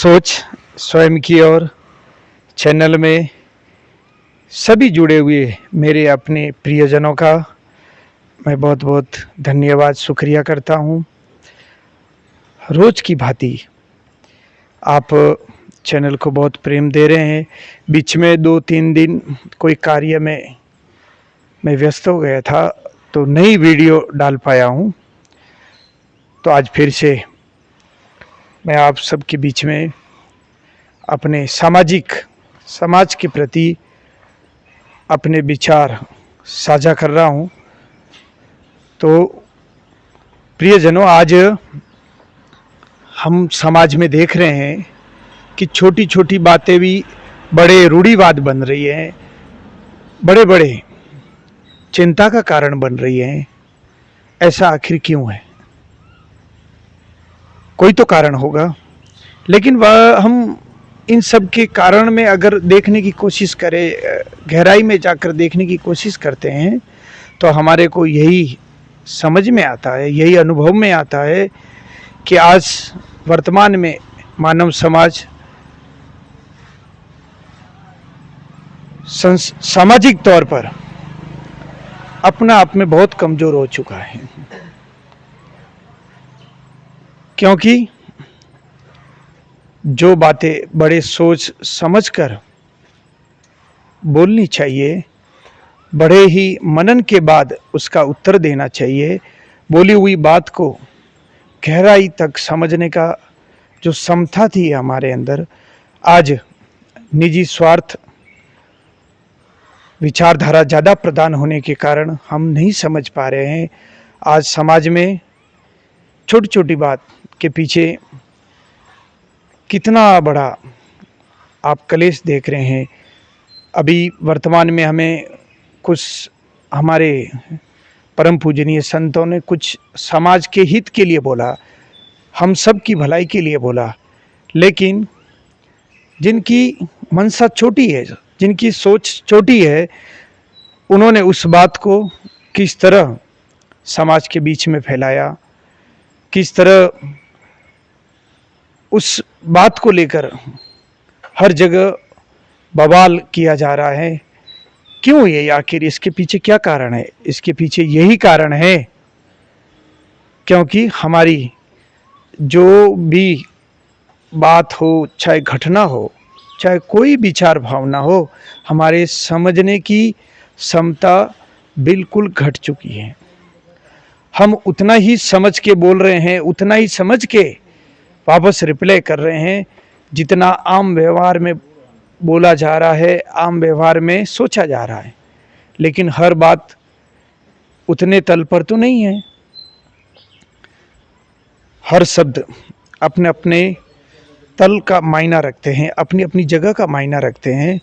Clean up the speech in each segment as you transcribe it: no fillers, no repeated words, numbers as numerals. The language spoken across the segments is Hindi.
सोच स्वयं की ओर चैनल में सभी जुड़े हुए मेरे अपने प्रियजनों का मैं बहुत बहुत धन्यवाद शुक्रिया करता हूँ। रोज की भांति आप चैनल को बहुत प्रेम दे रहे हैं। बीच में 2-3 दिन कोई कार्य में मैं व्यस्त हो गया था तो नई वीडियो डाल पाया हूँ। तो आज फिर से मैं आप सबके बीच में अपने समाज के प्रति अपने विचार साझा कर रहा हूँ। तो प्रियजनों, आज हम समाज में देख रहे हैं कि छोटी छोटी बातें भी बड़े रूढ़िवाद बन रही हैं, बड़े बड़े चिंता का कारण बन रही हैं। ऐसा आखिर क्यों है? कोई तो कारण होगा, लेकिन वह हम इन सब के कारण में अगर देखने की कोशिश करें, गहराई में जाकर देखने की कोशिश करते हैं तो हमारे को यही समझ में आता है, यही अनुभव में आता है कि आज वर्तमान में मानव समाज सामाजिक तौर पर अपना आप में बहुत कमजोर हो चुका है। क्योंकि जो बातें बड़े सोच समझकर बोलनी चाहिए, बड़े ही मनन के बाद उसका उत्तर देना चाहिए, बोली हुई बात को गहराई तक समझने का जो क्षमता थी हमारे अंदर, आज निजी स्वार्थ विचारधारा ज़्यादा प्रदान होने के कारण हम नहीं समझ पा रहे हैं। आज समाज में छोटी छोटी बात के पीछे कितना बड़ा आप कलेश देख रहे हैं। अभी वर्तमान में हमें कुछ हमारे परम पूजनीय संतों ने कुछ समाज के हित के लिए बोला, हम सब की भलाई के लिए बोला, लेकिन जिनकी मनसा छोटी है, जिनकी सोच छोटी है, उन्होंने उस बात को किस तरह समाज के बीच में फैलाया, किस तरह उस बात को लेकर हर जगह बवाल किया जा रहा है। क्यों ये? आखिर इसके पीछे क्या कारण है? इसके पीछे यही कारण है क्योंकि हमारी जो भी बात हो, चाहे घटना हो, चाहे कोई विचार भावना हो, हमारे समझने की क्षमता बिल्कुल घट चुकी है। हम उतना ही समझ के बोल रहे हैं, उतना ही समझ के वापस रिप्लाई कर रहे हैं जितना आम व्यवहार में बोला जा रहा है, आम व्यवहार में सोचा जा रहा है। लेकिन हर बात उतने तल पर तो नहीं है। हर शब्द अपने अपने तल का मायना रखते हैं, अपनी अपनी जगह का मायना रखते हैं।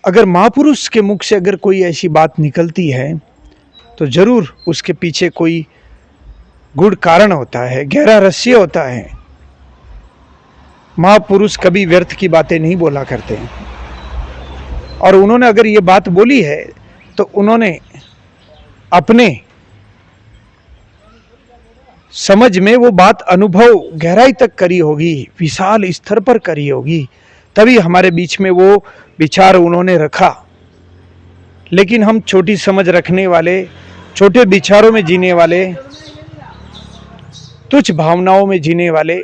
अगर महापुरुष के मुख से अगर कोई ऐसी बात निकलती है तो जरूर उसके पीछे कोई गूढ़ कारण होता है, गहरा रहस्य होता है। महापुरुष कभी व्यर्थ की बातें नहीं बोला करते हैं, और उन्होंने अगर ये बात बोली है तो उन्होंने अपने समझ में वो बात अनुभव गहराई तक करी होगी, विशाल स्तर पर करी होगी, तभी हमारे बीच में वो विचार उन्होंने रखा। लेकिन हम छोटी समझ रखने वाले, छोटे विचारों में जीने वाले, तुच्छ भावनाओं में जीने वाले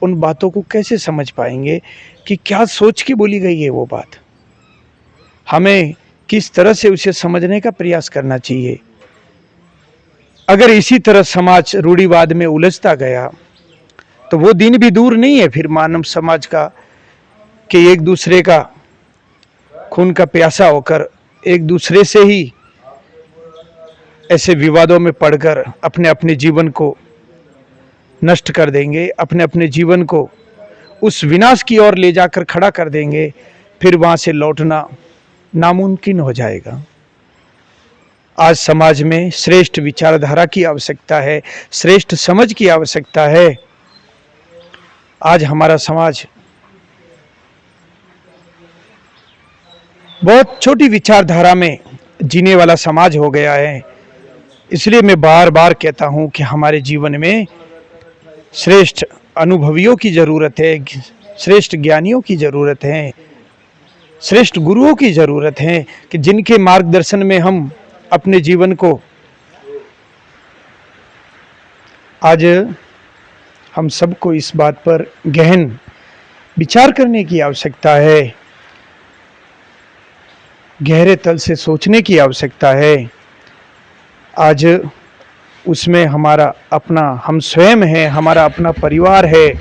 उन बातों को कैसे समझ पाएंगे कि क्या सोच के बोली गई है वो बात। हमें किस तरह से उसे समझने का प्रयास करना चाहिए। अगर इसी तरह समाज रूढ़िवाद में उलझता गया तो वो दिन भी दूर नहीं है फिर मानव समाज का कि एक दूसरे का खून का प्यासा होकर एक दूसरे से ही ऐसे विवादों में पड़कर अपने अपने जीवन को नष्ट कर देंगे, अपने अपने जीवन को उस विनाश की ओर ले जाकर खड़ा कर देंगे। फिर वहां से लौटना नामुमकिन हो जाएगा। आज समाज में श्रेष्ठ विचारधारा की आवश्यकता है, श्रेष्ठ समझ की आवश्यकता है। आज हमारा समाज बहुत छोटी विचारधारा में जीने वाला समाज हो गया है। इसलिए मैं बार बार कहता हूं कि हमारे जीवन में श्रेष्ठ अनुभवियों की ज़रूरत है, श्रेष्ठ ज्ञानियों की ज़रूरत है, श्रेष्ठ गुरुओं की ज़रूरत है कि जिनके मार्गदर्शन में हम अपने जीवन को, आज हम सबको इस बात पर गहन विचार करने की आवश्यकता है, गहरे तल से सोचने की आवश्यकता है। आज उसमें हमारा अपना, हम स्वयं हैं, हमारा अपना परिवार है।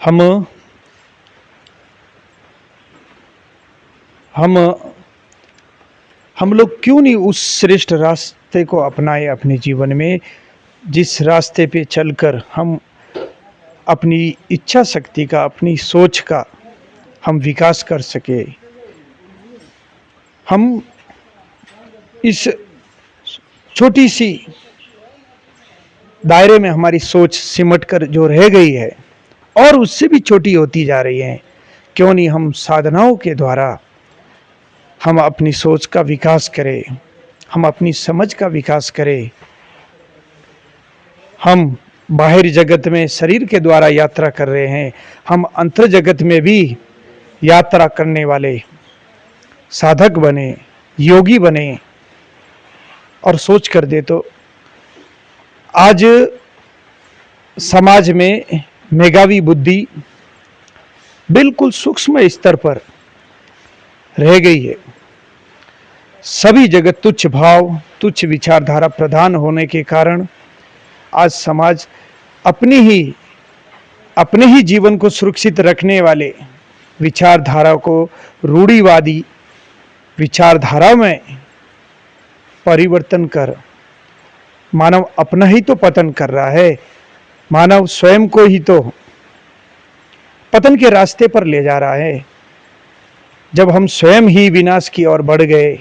हम लोग क्यों नहीं उस श्रेष्ठ रास्ते को अपनाएं अपने जीवन में, जिस रास्ते पे चलकर हम अपनी इच्छा शक्ति का, अपनी सोच का हम विकास कर सके। हम इस छोटी सी दायरे में हमारी सोच सिमट कर जो रह गई है और उससे भी छोटी होती जा रही है, क्यों नहीं हम साधनाओं के द्वारा हम अपनी सोच का विकास करें, हम अपनी समझ का विकास करें। हम बाहरी जगत में शरीर के द्वारा यात्रा कर रहे हैं, हम अंतर जगत में भी यात्रा करने वाले साधक बने, योगी बने। और सोच कर दे तो आज समाज में मेघावी बुद्धि बिल्कुल सूक्ष्म स्तर पर रह गई है। सभी जगह तुच्छ भाव, तुच्छ विचारधारा प्रधान होने के कारण आज समाज अपने ही जीवन को सुरक्षित रखने वाले विचारधारा को रूढ़िवादी विचारधारा में परिवर्तन कर मानव अपना ही तो पतन कर रहा है, मानव स्वयं को ही तो पतन के रास्ते पर ले जा रहा है। जब हम स्वयं ही विनाश की ओर बढ़ गए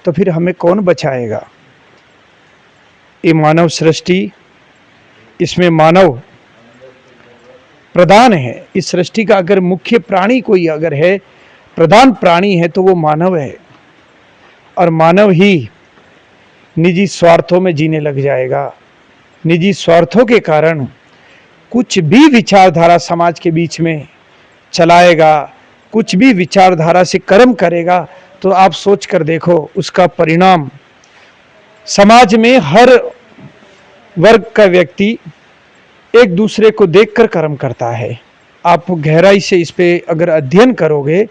तो फिर हमें कौन बचाएगा? ये मानव सृष्टि, इसमें मानव प्रधान है। इस सृष्टि का अगर मुख्य प्राणी कोई अगर है, प्रधान प्राणी है, तो वो मानव है। और मानव ही निजी स्वार्थों में जीने लग जाएगा। निजी स्वार्थों के कारण कुछ भी विचारधारा समाज के बीच में चलाएगा, कुछ भी विचारधारा से कर्म करेगा, तो आप सोच कर देखो उसका परिणाम समाज में हर वर्ग का व्यक्ति एक दूसरे को देखकर कर्म करता है। आप गहराई से इस पे अगर अध्ययन करोगे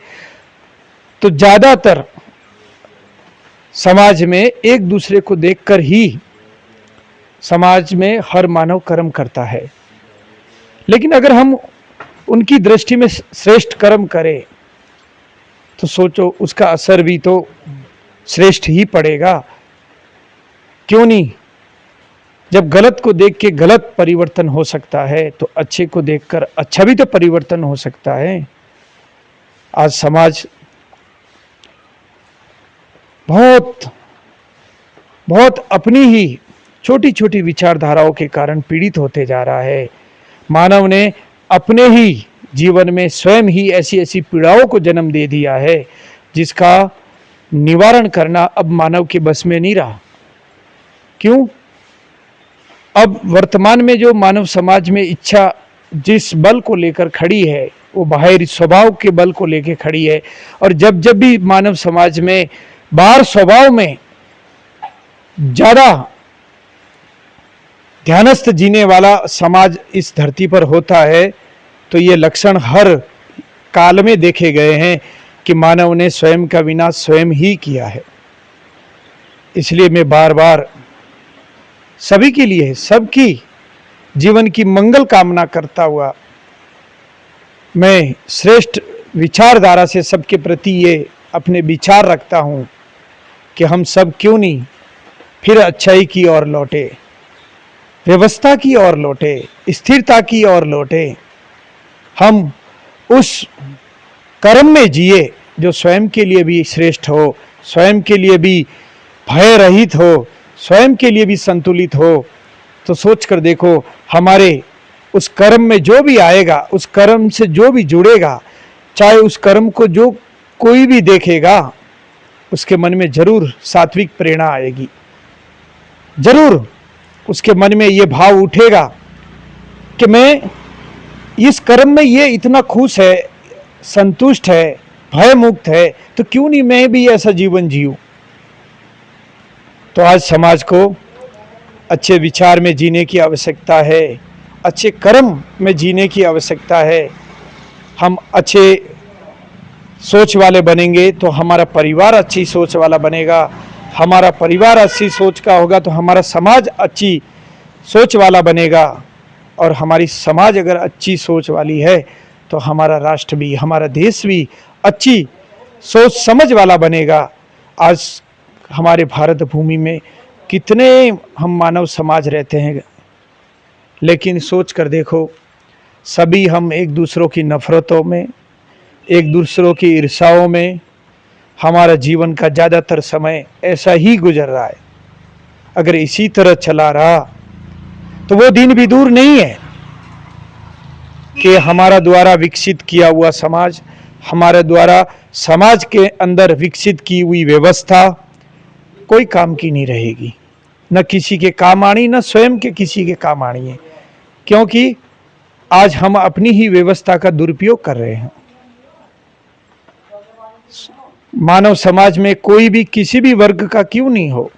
तो ज्यादातर समाज में एक दूसरे को देखकर ही समाज में हर मानव कर्म करता है। लेकिन अगर हम उनकी दृष्टि में श्रेष्ठ कर्म करें तो सोचो उसका असर भी तो श्रेष्ठ ही पड़ेगा। क्यों नहीं? जब गलत को देख के गलत परिवर्तन हो सकता है तो अच्छे को देखकर अच्छा भी तो परिवर्तन हो सकता है। आज समाज बहुत अपनी ही छोटी छोटी विचारधाराओं के कारण पीड़ित होते जा रहा है। मानव ने अपने ही जीवन में स्वयं ही ऐसी ऐसी पीड़ाओं को जन्म दे दिया है जिसका निवारण करना अब मानव के बस में नहीं रहा। क्यों? अब वर्तमान में जो मानव समाज में इच्छा जिस बल को लेकर खड़ी है वो बाहरी स्वभाव के बल को लेकर खड़ी है। और जब जब भी मानव समाज में बाहर स्वभाव में ज्यादा ध्यानस्थ जीने वाला समाज इस धरती पर होता है तो ये लक्षण हर काल में देखे गए हैं कि मानव ने स्वयं का विनाश स्वयं ही किया है। इसलिए मैं बार बार सभी के लिए, सबकी जीवन की मंगल कामना करता हुआ मैं श्रेष्ठ विचारधारा से सबके प्रति ये अपने विचार रखता हूँ कि हम सब क्यों नहीं फिर अच्छाई की ओर लौटे, व्यवस्था की ओर लौटे, स्थिरता की ओर लौटे। हम उस कर्म में जिए जो स्वयं के लिए भी श्रेष्ठ हो, स्वयं के लिए भी भय रहित हो, स्वयं के लिए भी संतुलित हो। तो सोच कर देखो हमारे उस कर्म में जो भी आएगा, उस कर्म से जो भी जुड़ेगा, चाहे उस कर्म को जो कोई भी देखेगा उसके मन में जरूर सात्विक प्रेरणा आएगी, जरूर उसके मन में ये भाव उठेगा कि मैं इस कर्म में ये इतना खुश है, संतुष्ट है, भय मुक्त है, तो क्यों नहीं मैं भी ऐसा जीवन जीऊं। तो आज समाज को अच्छे विचार में जीने की आवश्यकता है, अच्छे कर्म में जीने की आवश्यकता है। हम अच्छे सोच वाले बनेंगे तो हमारा परिवार अच्छी सोच वाला बनेगा, हमारा परिवार अच्छी सोच का होगा तो हमारा समाज अच्छी सोच वाला बनेगा, और हमारी समाज अगर अच्छी सोच वाली है तो हमारा राष्ट्र भी, हमारा देश भी अच्छी सोच समझ वाला बनेगा। आज हमारे भारत भूमि में कितने हम मानव समाज रहते हैं, लेकिन सोच कर देखो, सभी हम एक दूसरों की नफरतों में, एक दूसरों की ईर्ष्याओं में हमारा जीवन का ज़्यादातर समय ऐसा ही गुजर रहा है। अगर इसी तरह चला रहा तो वो दिन भी दूर नहीं है कि हमारा द्वारा विकसित किया हुआ समाज, हमारे द्वारा समाज के अंदर विकसित की हुई व्यवस्था कोई काम की नहीं रहेगी, न किसी के काम आनी, न स्वयं के किसी के काम आनी है, क्योंकि आज हम अपनी ही व्यवस्था का दुरुपयोग कर रहे हैं। मानव समाज में कोई भी किसी भी वर्ग का क्यों नहीं हो,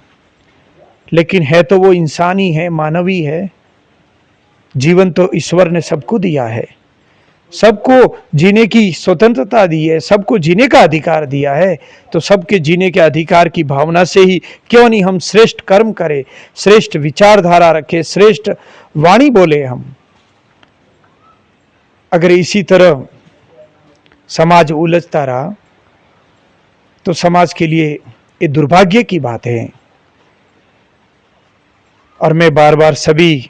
लेकिन है तो वो इंसान ही है, मानव ही है। जीवन तो ईश्वर ने सबको दिया है, सबको जीने की स्वतंत्रता दी है, सबको जीने का अधिकार दिया है। तो सबके जीने के अधिकार की भावना से ही क्यों नहीं हम श्रेष्ठ कर्म करें, श्रेष्ठ विचारधारा रखें, श्रेष्ठ वाणी बोले हम। अगर इसी तरह समाज उलझता रहा तो समाज के लिए ये दुर्भाग्य की बात है। और मैं बार बार सभी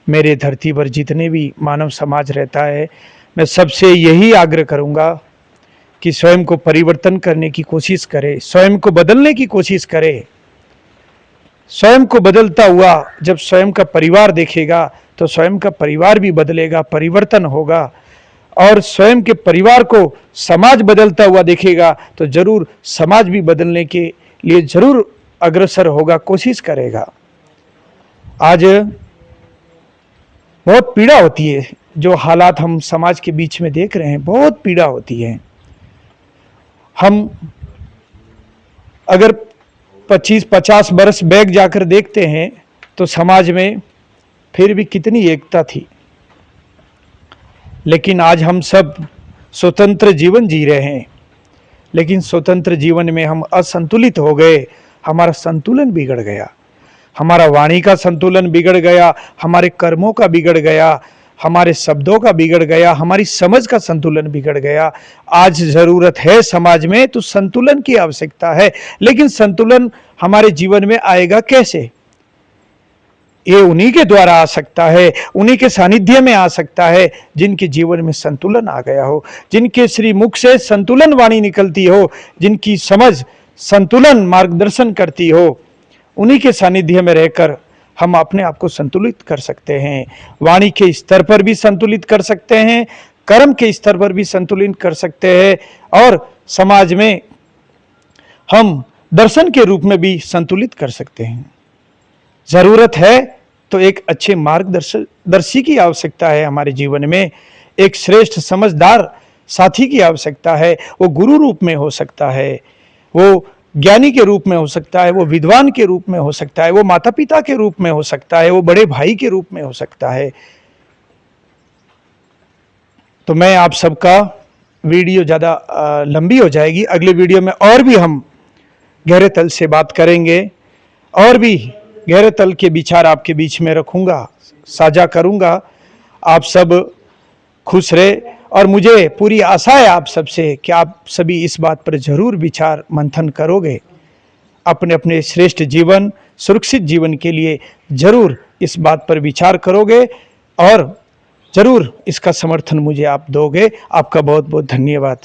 मेरे धरती पर जितने भी मानव समाज रहता है, मैं सबसे यही आग्रह करूंगा कि स्वयं को परिवर्तन करने की कोशिश करे, स्वयं को बदलने की कोशिश करे। स्वयं को बदलता हुआ जब स्वयं का परिवार देखेगा तो स्वयं का परिवार भी बदलेगा, परिवर्तन होगा। और स्वयं के परिवार को समाज बदलता हुआ देखेगा तो जरूर समाज भी बदलने के लिए जरूर अग्रसर होगा, कोशिश करेगा। आज बहुत पीड़ा होती है, जो हालात हम समाज के बीच में देख रहे हैं, बहुत पीड़ा होती है। हम अगर 25-50 बरस बैक जाकर देखते हैं तो समाज में फिर भी कितनी एकता थी, लेकिन आज हम सब स्वतंत्र जीवन जी रहे हैं, लेकिन स्वतंत्र जीवन में हम असंतुलित हो गए, हमारा संतुलन बिगड़ गया, हमारा वाणी का संतुलन बिगड़ गया, हमारे कर्मों का बिगड़ गया, हमारे शब्दों का बिगड़ गया, हमारी समझ का संतुलन बिगड़ गया। आज जरूरत है समाज में तो संतुलन की आवश्यकता है, लेकिन संतुलन हमारे जीवन में आएगा कैसे? ये उन्हीं के द्वारा आ सकता है, उन्हीं के सानिध्य में आ सकता है जिनके जीवन में संतुलन आ गया हो, जिनके श्री मुख से संतुलन वाणी निकलती हो, जिनकी समझ संतुलन मार्गदर्शन करती हो। उन्हीं के सानिध्य में रहकर हम अपने आप को संतुलित कर सकते हैं, वाणी के स्तर पर भी संतुलित कर सकते हैं, कर्म के स्तर पर भी संतुलित कर सकते हैं, और समाज में हम दर्शन के रूप में भी संतुलित कर सकते हैं। जरूरत है तो एक अच्छे मार्गदर्शी की आवश्यकता है हमारे जीवन में, एक श्रेष्ठ समझदार साथी की आवश्यकता है। वो गुरु रूप में हो सकता है, वो ज्ञानी के रूप में हो सकता है, वो विद्वान के रूप में हो सकता है, वो माता पिता के रूप में हो सकता है, वो बड़े भाई के रूप में हो सकता है। तो मैं आप सबका वीडियो ज़्यादा लंबी हो जाएगी, अगले वीडियो में और भी हम गहरे तल से बात करेंगे, और भी गहरे तल के विचार आपके बीच में रखूंगा, साझा करूंगा। आप सब खुश रहे, और मुझे पूरी आशा है आप सबसे कि आप सभी इस बात पर जरूर विचार मंथन करोगे, अपने अपने श्रेष्ठ जीवन, सुरक्षित जीवन के लिए जरूर इस बात पर विचार करोगे, और जरूर इसका समर्थन मुझे आप दोगे। आपका बहुत बहुत धन्यवाद।